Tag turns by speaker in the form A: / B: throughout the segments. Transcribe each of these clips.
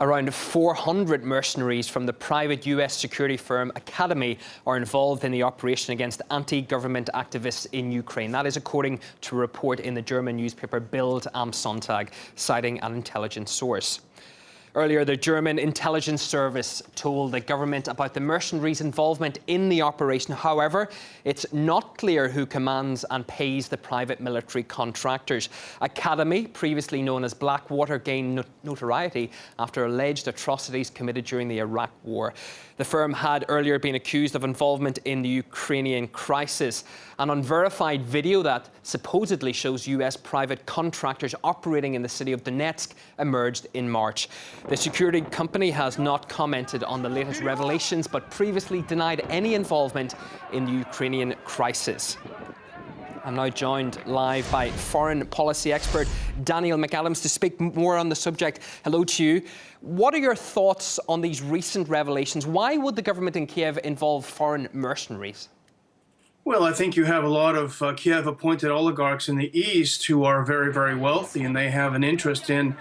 A: Around 400 mercenaries from the private US security firm Academy are involved in the operation against anti-government activists in Ukraine. That is according to a report in the German newspaper Bild am Sonntag, citing an intelligence source. Earlier, the German intelligence service told the government about the mercenaries' involvement in the operation. However, it's not clear who commands and pays the private military contractors. Academy, previously known as Blackwater, gained notoriety after alleged atrocities committed during the Iraq War. The firm had earlier been accused of involvement in the Ukrainian crisis. An unverified video that supposedly shows US private contractors operating in the city of Donetsk emerged in March. The security company has not commented on the latest revelations, but previously denied any involvement in the Ukrainian crisis. I'm now joined live by foreign policy expert Daniel McAdams to speak more on the subject. Hello to you. What are your thoughts on these recent revelations? Why would the government in Kiev involve foreign mercenaries?
B: Well, I think you have a lot of Kiev-appointed oligarchs in the East who are very, very wealthy, and they have an interest in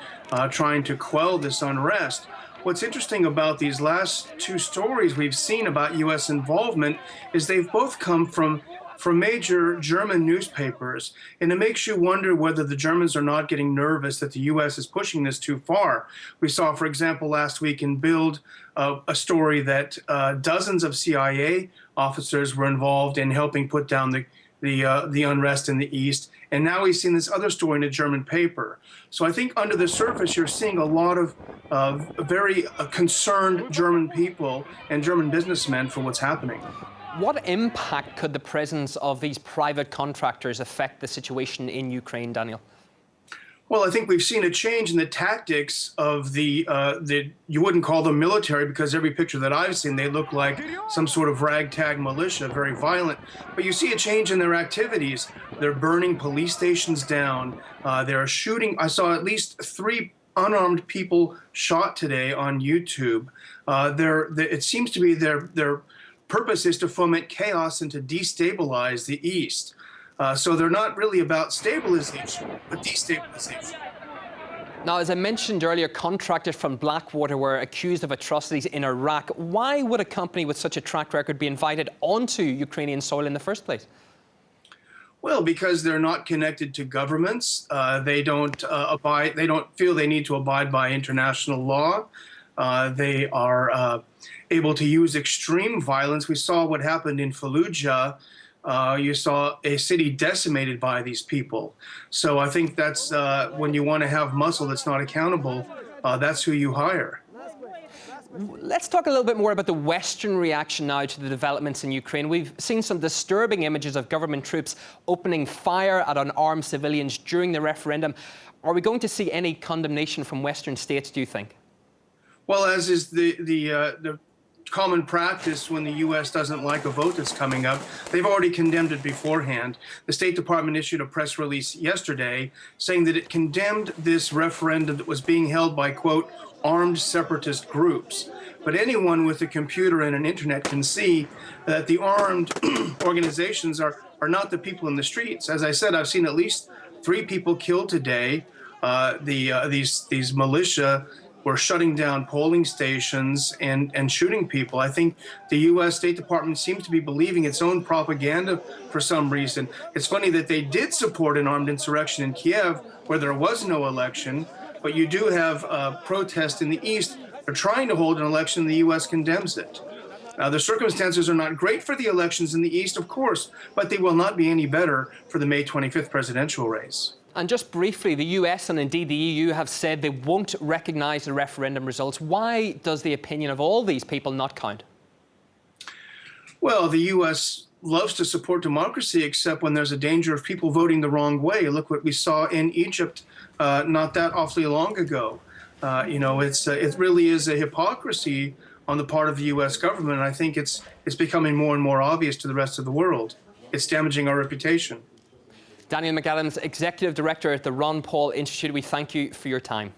B: trying to quell this unrest. What's interesting about these last two stories we've seen about U.S. involvement is they've both come from major German newspapers, and it makes you wonder whether the Germans are not getting nervous that the U.S. is pushing this too far. We saw, for example, last week in Bild, a story that dozens of CIA officers were involved in helping put down the unrest in the East, and now we've seen this other story in a German paper. So I think under the surface, you're seeing a lot of very concerned German people and German businessmen for what's happening.
A: What impact could the presence of these private contractors affect the situation in Ukraine, Daniel?
B: Well, I think we've seen a change in the tactics of the you wouldn't call them military, because every picture that I've seen, they look like some sort of ragtag militia, very violent. But you see a change in their activities. They're burning police stations down. They're shooting. I saw at least 3 unarmed people shot today on YouTube. It seems to be their purpose is to foment chaos and to destabilize the East. So they're not really about stabilization, but destabilization.
A: Now, as I mentioned earlier, contractors from Blackwater were accused of atrocities in Iraq. Why would a company with such a track record be invited onto Ukrainian soil in the first place?
B: Well, because they're not connected to governments. They don't feel they need to abide by international law. They are able to use extreme violence. We saw what happened in Fallujah. You saw a city decimated by these people. So I think that's when you want to have muscle that's not accountable, that's who you hire.
A: Let's talk a little bit more about the Western reaction now to the developments in Ukraine. We've seen some disturbing images of government troops opening fire at unarmed civilians during the referendum. Are we going to see any condemnation from Western states, do you think?
B: Well, as is the common practice when the U.S. doesn't like a vote that's coming up, they've already condemned it beforehand. The State Department issued a press release yesterday saying that it condemned this referendum that was being held by, quote, armed separatist groups. But anyone with a computer and an internet can see that the armed organizations are not the people in the streets. As I said, I've seen at least 3 people killed today. These militia were shutting down polling stations and shooting people. I think the U.S. State Department seems to be believing its own propaganda for some reason. It's funny that they did support an armed insurrection in Kiev where there was no election, but you do have protests in the East. They're trying to hold an election, the U.S. condemns it. Now, the circumstances are not great for the elections in the East, of course, but they will not be any better for the May 25th presidential race.
A: And just briefly, the US and indeed the EU have said they won't recognize the referendum results. Why does the opinion of all these people not count?
B: Well, the U.S. loves to support democracy, except when there's a danger of people voting the wrong way. Look what we saw in Egypt not that awfully long ago. It really is a hypocrisy on the part of the U.S. government. And I think it's becoming more and more obvious to the rest of the world. It's damaging our reputation.
A: Daniel McAdams, Executive Director at the Ron Paul Institute, we thank you for your time.